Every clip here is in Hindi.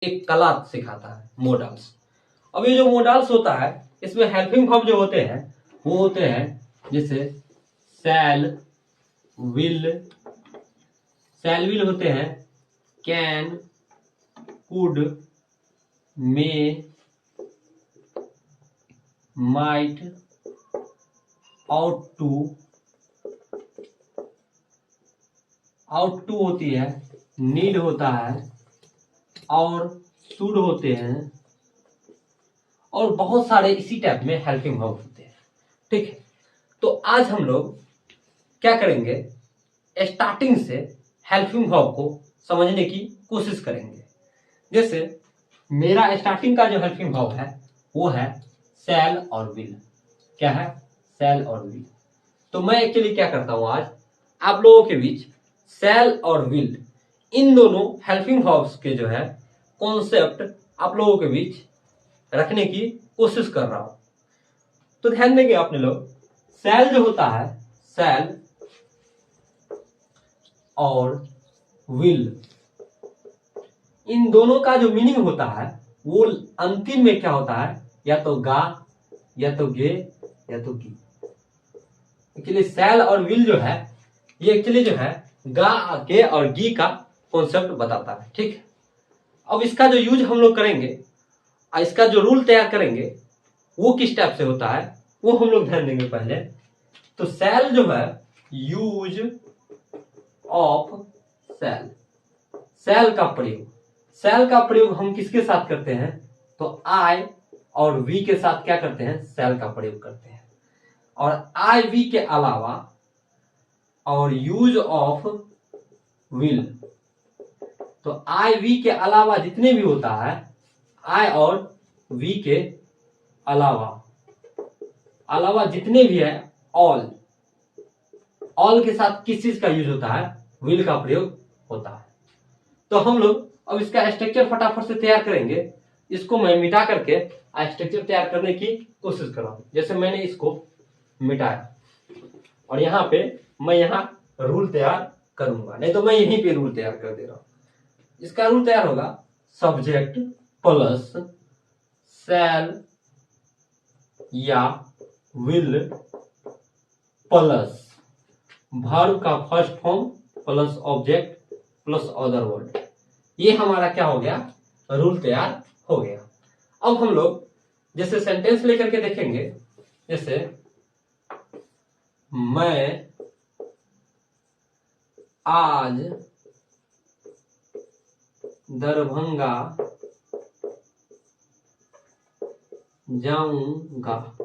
एक कला सिखाता है, मॉडल्स। अब ये जो मॉडल्स होता है इसमें हेल्पिंग वर्ब जो होते हैं वो होते हैं जैसे शैल विल होते हैं can, could, may, might, ought to होती है, नीड होता है और शुड होते हैं और बहुत सारे इसी टाइप में हेल्पिंग वर्ब होते हैं। ठीक है, तो आज हम लोग क्या करेंगे, स्टार्टिंग से हेल्पिंग वर्ब को समझने की कोशिश करेंगे। जैसे मेरा स्टार्टिंग का जो हेल्पिंग वर्ब है वो है शैल और विल। क्या है? शैल और विल। तो मैं एक्चुअली क्या करता हूं, आज आप लोगों के बीच शैल और विल इन दोनों हेल्पिंग वर्ब्स के जो है कॉन्सेप्ट आप लोगों के बीच रखने की कोशिश कर रहा हूं। तो ध्यान देंगे आपने लोग, शैल जो होता है, शैल और विल इन दोनों का जो मीनिंग होता है वो अंतिम में क्या होता है, या तो गा, या तो गे, या तो गी। एक्चुअली शैल और विल जो है ये एक्चुअली जो है गा, गे और गी का कॉन्सेप्ट बताता है। ठीक है, अब इसका जो यूज हम लोग करेंगे, इसका जो रूल तैयार करेंगे वो किस टाइप से होता है वो हम लोग ध्यान देंगे पहले। तो शैल जो है, यूज ऑफ शैल, शैल का प्रयोग, शैल का प्रयोग हम किसके साथ करते हैं, तो आई और वी के साथ क्या करते हैं, शैल का प्रयोग करते हैं। और आई वी के अलावा और यूज ऑफ विल, तो आई वी के अलावा जितने भी होता है, आई और वी के अलावा जितने भी है, ऑल के साथ किस चीज का यूज होता है, विल का प्रयोग होता है। तो हम लोग अब इसका स्ट्रक्चर फटाफट से तैयार करेंगे। इसको मैं मिटा करके स्ट्रक्चर तैयार करने की कोशिश कर रहा हूं। जैसे मैंने इसको मिटाया और यहाँ पे मैं यहाँ रूल तैयार करूंगा, नहीं तो मैं यहीं पे रूल तैयार कर दे रहा हूं। इसका रूल तैयार होगा सब्जेक्ट प्लस शैल या विल प्लस वर्ब का first form plus object plus other word. ये हमारा क्या हो गया, रूल तैयार हो गया। अब हम लोग जैसे सेंटेंस लेकर के देखेंगे, जैसे मैं आज दरभंगा जाऊंगा,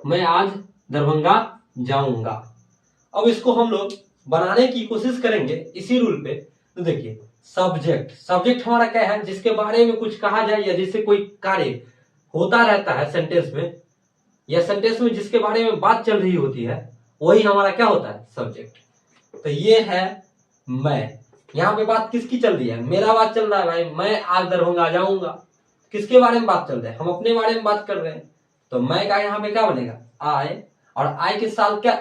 मैं आज दरभंगा जाऊंगा। अब इसको हम लोग बनाने की कोशिश करेंगे इसी रूल पे। तो देखिए सब्जेक्ट हमारा क्या है, जिसके बारे में कुछ कहा जाए या जिससे कोई कार्य होता रहता है सेंटेंस में, या सेंटेंस में जिसके बारे में बात चल रही होती है, वही हमारा क्या होता है, सब्जेक्ट। तो ये है मैं, यहाँ पे बात किसकी चल रही है, मेरा बात चल रहा है भाई, मैं आज दरभंगा जाऊंगा। किसके बारे में बात चल रहा है, हम अपने बारे में बात कर रहे हैं। तो मैं का यहाँ पे क्या बनेगा, आई, और आई के साथ क्या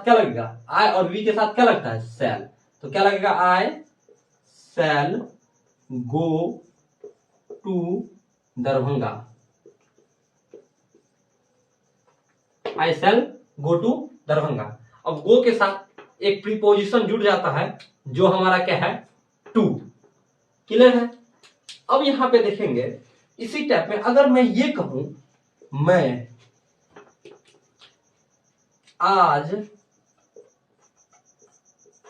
लगेगा, आई और वी के साथ क्या लगता है, शैल। तो क्या लगेगा, I shall go to Darbhanga, I shall go to Darbhanga. अब गो के साथ एक प्रीपोजिशन जुड़ जाता है जो हमारा क्या है, टू। क्लियर है। अब यहां पे देखेंगे इसी टाइप में, अगर मैं ये कहूं मैं आज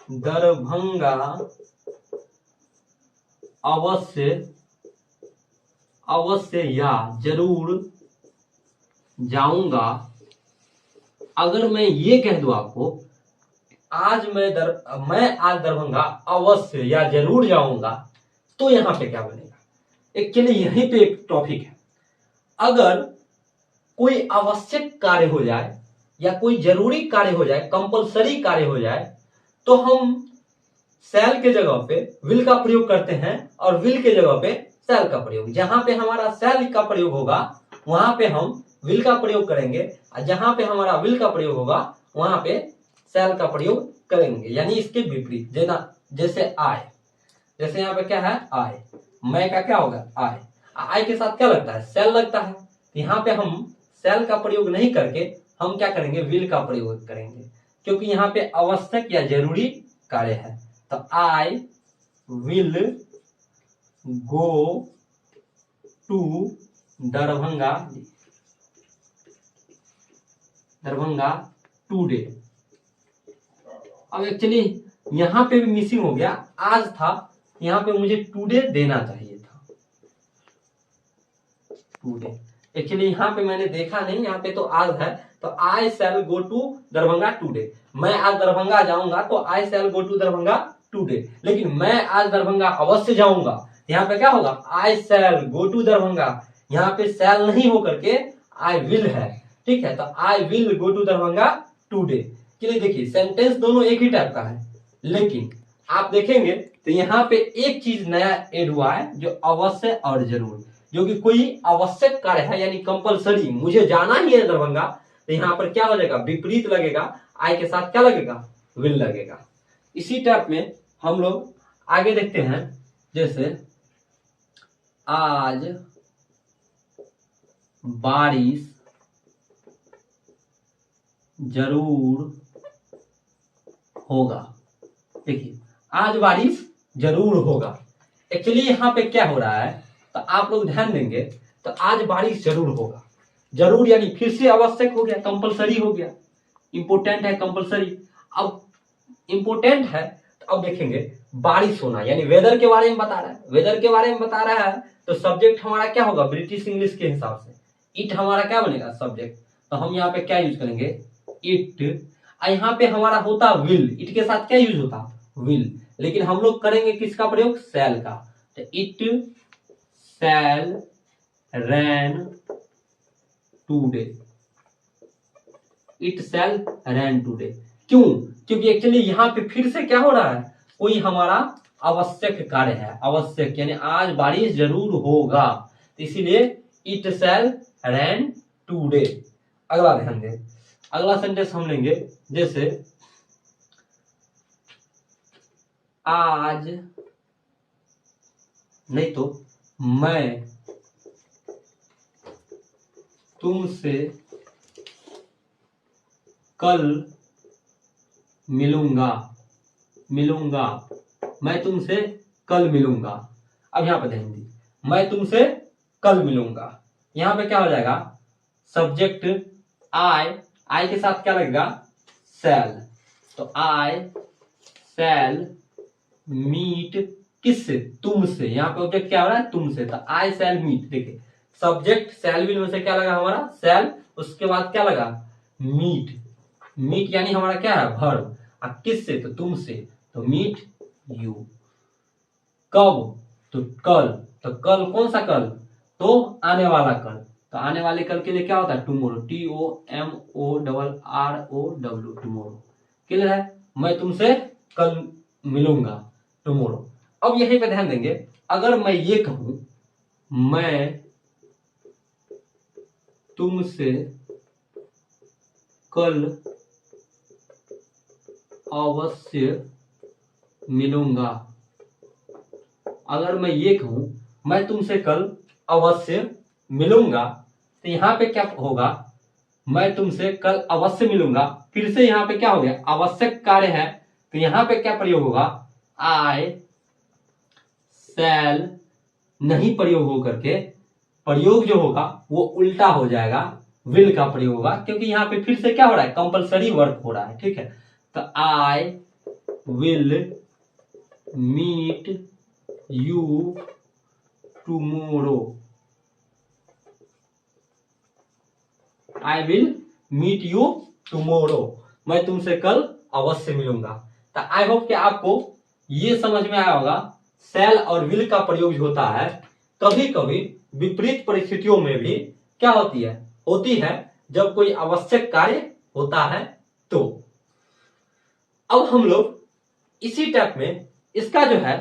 दरभंगा अवश्य या जरूर जाऊंगा। अगर मैं ये कह दूं आपको आज मैं आज दरभंगा अवश्य या जरूर जाऊंगा, तो यहां पे क्या बनेगा। एक्चुअली यहीं पे एक टॉपिक है, अगर कोई आवश्यक कार्य हो जाए या कोई जरूरी कार्य हो जाए, कंपलसरी कार्य हो जाए, तो हम शैल के जगह पे विल का प्रयोग करते हैं और विल के जगह पे शैल का प्रयोग। जहां पे हमारा शैल का प्रयोग होगा वहां पे हम विल का प्रयोग करेंगे, और जहां पे हमारा विल का प्रयोग होगा वहां पे शैल का प्रयोग करेंगे। यानी इसके विपरीत, जैसे आए, जैसे यहाँ पे क्या है, आए, मैं का क्या होगा, आए। आई के साथ क्या लगता है, सेल लगता है। तो यहाँ पे हम सेल का प्रयोग नहीं करके हम क्या करेंगे, विल का प्रयोग करेंगे, क्योंकि यहाँ पे आवश्यक या जरूरी कार्य है। तो I will go to Darbhanga today. अब एक्चुअली यहां पे भी मिसिंग हो गया, आज था, यहां पे मुझे टुडे देना चाहिए था, टुडे। एक्चुअली यहाँ पे मैंने देखा नहीं, यहाँ पे तो आज है, तो I shall go to Darbhanga today. मैं आज दरभंगा जाऊंगा तो I shall go to Darbhanga today, लेकिन मैं आज दरभंगा अवश्य जाऊंगा, यहाँ पे क्या होगा, आई शैल गो टू दरभंगा। यहाँ पे शैल नहीं होकर के आई विल है, ठीक है। तो I will go to Darbhanga today. चलिए देखिए, सेंटेंस दोनों एक ही टाइप का है, लेकिन आप देखेंगे तो यहाँ पे एक चीज नया ऐड हुआ है, जो अवश्य और जरूर, जो कि कोई आवश्यक कार्य है, यानी कंपलसरी, मुझे जाना ही है दरभंगा। तो यहाँ पर क्या हो जाएगा, विपरीत लगेगा, आई के साथ क्या लगेगा, विल लगेगा। इसी टाइप में हम लोग आगे देखते हैं, जैसे आज बारिश जरूर होगा। देखिए, आज बारिश जरूर होगा। एक्चुअली यहाँ पे क्या हो रहा है, तो आप लोग ध्यान देंगे, तो आज बारिश जरूर होगा, जरूर यानी फिर से आवश्यक हो गया, कंपलसरी हो गया, इंपोर्टेंट है, कंपलसरी। अब इंपोर्टेंट है तो अब देखेंगे बारिश होना, यानी वेदर के बारे में बता रहा है, वेदर के बारे में बता रहा है, तो सब्जेक्ट हमारा क्या होगा, ब्रिटिश इंग्लिश के हिसाब से इट हमारा क्या बनेगा, सब्जेक्ट। तो हम यहाँ पे क्या यूज करेंगे, इट। यहाँ पे हमारा होता विल, इट के साथ क्या यूज होता, विल, लेकिन हम लोग करेंगे किसका प्रयोग, शैल का। तो it shall rain today, it shall rain today. क्यों, क्योंकि एक्चुअली यहाँ पे फिर से क्या हो रहा है, कोई हमारा आवश्यक कार्य है, आवश्यक यानी आज बारिश जरूर होगा, तो इसीलिए इट शैल रैन टुडे। अगला ध्यान दें, अगला सेंटेंस हम लेंगे, जैसे आज नहीं तो मैं तुमसे कल मिलूंगा, मैं तुमसे कल मिलूंगा। अब यहां पर ध्यान दी, मैं तुमसे कल मिलूंगा, यहां पे क्या हो जाएगा, सब्जेक्ट आई के साथ क्या लगेगा, शैल। तो आई शैल मीट किससे, तुमसे, यहाँ पे ऑब्जेक्ट क्या हो रहा है, तुमसे, तो आई शैल मीट। देखिए, सब्जेक्ट शैल विल में से क्या लगा हमारा, शैल, उसके बाद क्या लगा, मीट, मीट यानी हमारा क्या है, वर्ब, अब किससे, तो तुमसे, तो मीट यू। कब, तो कल, तो कल कौन सा कल, तो आने वाला कल, तो आने वाले कल के लिए क्या होता है, टुमोरो, TOMORROW, टुमोरो। क्लियर है, मैं तुमसे कल मिलूंगा, टुमोरो। अब यहीं पे ध्यान देंगे, अगर मैं ये कहूं, मैं तुमसे कल अवश्य मिलूंगा, अगर मैं ये कहूं, मैं तुमसे कल अवश्य मिलूंगा, तो यहां पे क्या होगा, मैं तुमसे कल अवश्य मिलूंगा, फिर से यहां पे क्या हो गया, आवश्यक कार्य है, तो यहां पे क्या प्रयोग होगा, आई शैल नहीं प्रयोग होकर के, प्रयोग जो होगा वो उल्टा हो जाएगा, विल का प्रयोग होगा, क्योंकि यहाँ पे फिर से क्या हो रहा है, कंपलसरी वर्क हो रहा है, ठीक है। तो I will meet you tomorrow, I will meet you tomorrow, मैं तुमसे कल अवश्य मिलूंगा। तो आई होप कि आपको ये समझ में आया होगा, शैल और विल का प्रयोग होता है कभी कभी विपरीत परिस्थितियों में भी क्या होती है जब कोई आवश्यक कार्य होता है। तो अब हम लोग इसी टाइप में इसका जो है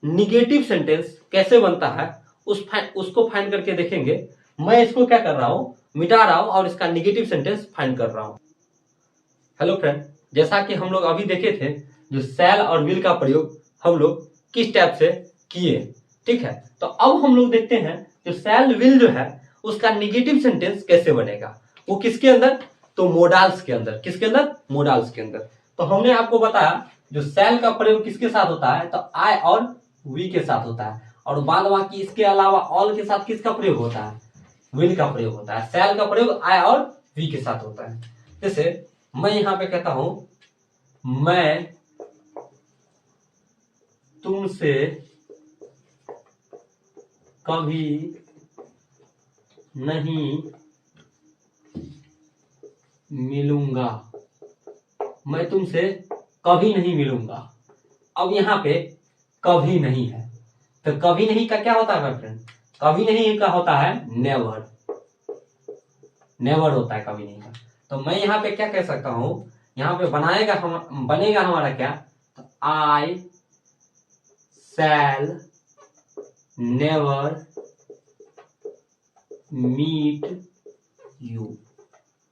निगेटिव सेंटेंस कैसे बनता है उसको फाइंड करके देखेंगे। मैं इसको क्या कर रहा हूं, मिटा रहा हूं और इसका निगेटिव सेंटेंस फाइंड कर रहा हूं। हेलो फ्रेंड, जैसा कि हम लोग अभी देखे थे, जो शैल और विल का प्रयोग हम लोग किस टाइप से किए, ठीक है। तो अब हम लोग देखते हैं तो शैल विल जो है उसका निगेटिव सेंटेंस कैसे बनेगा, वो किसके अंदर, तो मोडाल्स के अंदर। किसके अंदर, मोडाल्स के अंदर। तो हमने आपको बताया जो शैल का प्रयोग किसके साथ होता है, तो आई और वी के साथ होता है, और बाद बाकी इसके अलावा ऑल के साथ किसका प्रयोग होता है, विल का प्रयोग होता है। शैल का प्रयोग आई और वी के साथ होता है। जैसे मैं यहां पे कहता हूं मैं तुमसे कभी नहीं मिलूंगा, मैं तुमसे कभी नहीं मिलूंगा। अब यहां पे कभी नहीं है, तो कभी नहीं का क्या होता है माय फ्रेंड, कभी नहीं का होता है नेवर, नेवर होता है कभी नहीं का। तो मैं यहां पे क्या कह सकता हूं, यहां पे बनेगा हमारा क्या, तो I shall never meet you,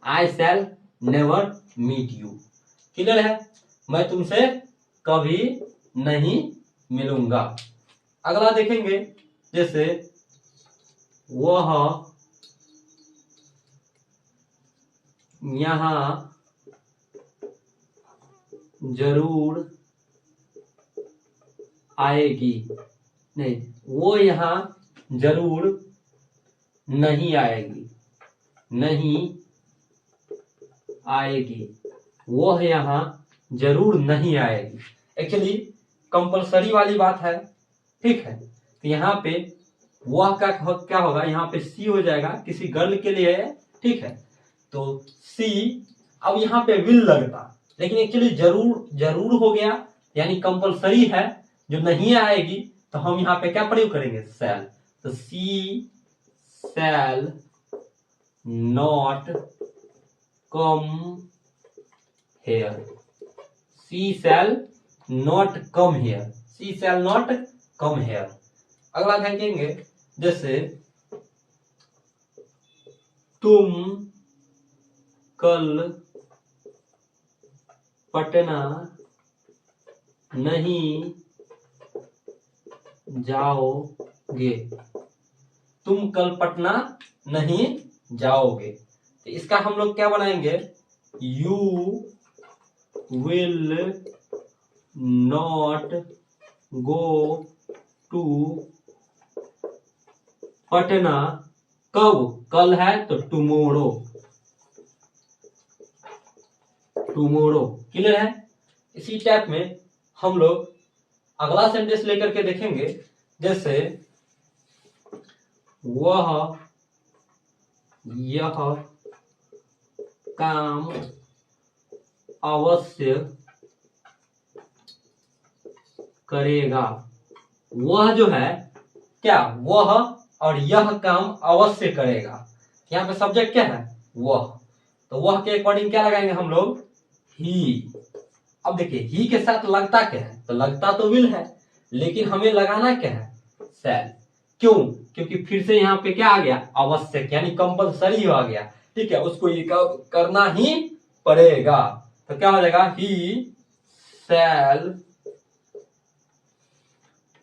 I shall never meet you. Clear है, मैं तुमसे कभी नहीं मिलूंगा। अगला देखेंगे, जैसे वह यहां जरूर आएगी, नहीं वो यहां जरूर नहीं आएगी, नहीं आएगी, वह यहां जरूर नहीं आएगी। एक्चुअली कंपलसरी वाली बात है, ठीक है। तो यहाँ पे वह का क्या होगा, यहाँ पे सी हो जाएगा, किसी गर्ल के लिए है, ठीक है। तो सी, अब यहाँ पे विल लगता, लेकिन एक्चुअली जरूर जरूर हो गया, यानी कंपलसरी है, जो नहीं आएगी, तो हम यहाँ पे क्या प्रयोग करेंगे, शैल। तो she shall not come here, she shall not come here, she shall not come here. अगला देखेंगे, जैसे तुम कल पटना नहीं जाओगे, तुम कल पटना नहीं जाओगे। तो इसका हम लोग क्या बनाएंगे, you will not go to Patna, कब, कल है तो टुमोरो, टुमोरो। क्लियर है। इसी टाइप में हम लोग अगला सेंटेंस लेकर के देखेंगे, जैसे वह यह काम अवश्य करेगा, वह जो है क्या, वह और यह काम अवश्य करेगा। यहाँ पे सब्जेक्ट क्या है, वह, तो वह के अकॉर्डिंग क्या लगाएंगे हम लोग, ही। अब देखिए ही के साथ लगता क्या है, तो लगता तो विल है, लेकिन हमें लगाना क्या है, शैल। क्यों, क्योंकि फिर से यहाँ पे क्या आ गया, आवश्यक, यानी कंपलसरी आ गया, ठीक है, उसको ये करना ही पड़ेगा। तो क्या हो जाएगा, he shall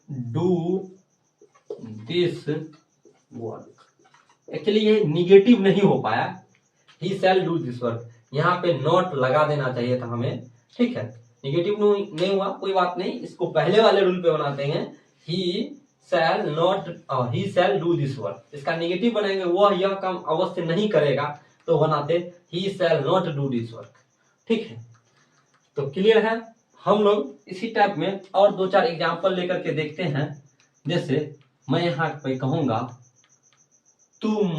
do this work. Actually ये निगेटिव नहीं हो पाया, he shall do this work, यहाँ पे नॉट लगा देना चाहिए था हमें, ठीक है। निगेटिव नहीं हुआ, कोई बात नहीं, इसको पहले वाले रूल पे बनाते हैं, he shall not, he shall do this work. इसका निगेटिव बनाएंगे, वह यह काम अवश्य नहीं करेगा, तो बनाते he shall not do this work, ठीक है। तो क्लियर है। हम लोग इसी टाइप में और दो चार एग्जाम्पल लेकर के देखते हैं। जैसे मैं यहाँ पे कहूंगा, तुम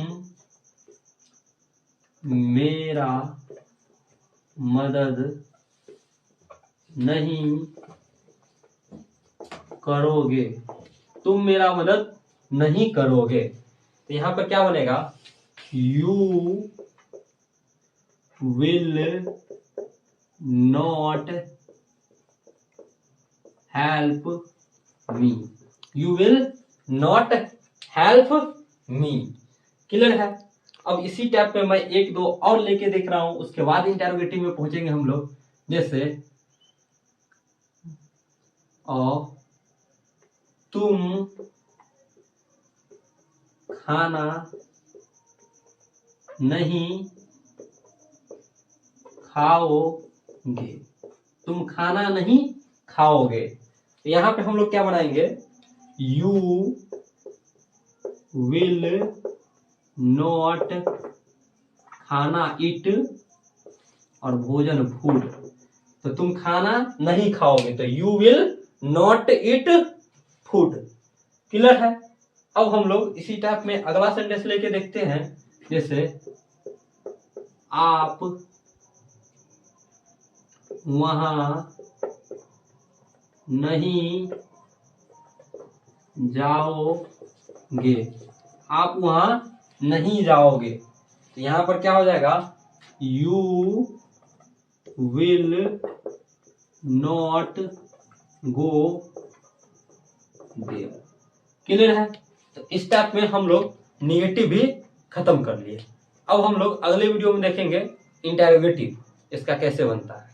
मेरा मदद नहीं करोगे, तुम मेरा मदद नहीं करोगे। तो यहां पर क्या बनेगा, you will not help me, you will not help me. Clear है। अब इसी टाइप पे मैं एक दो और लेके देख रहा हूं, उसके बाद इंटरोगेटिव में पहुंचेंगे हम लोग। जैसे तुम खाना नहीं खाओगे, तुम खाना नहीं खाओगे। तो यहां पे हम लोग क्या बनाएंगे, यू विल नॉट, खाना ईट और भोजन फूड, तो तुम खाना नहीं खाओगे, तो you will not eat food. Clear है। अब हम लोग इसी टाइप में अगला सेंटेंस लेके देखते हैं, जैसे आप वहां नहीं जाओगे, आप वहां नहीं जाओगे। तो यहां पर क्या हो जाएगा, you will not go there. Clear है। तो इस टाइप में हम लोग निगेटिव भी खत्म कर लिए। अब हम लोग अगले वीडियो में देखेंगे इंटेरोगेटिव, इसका कैसे बनता है।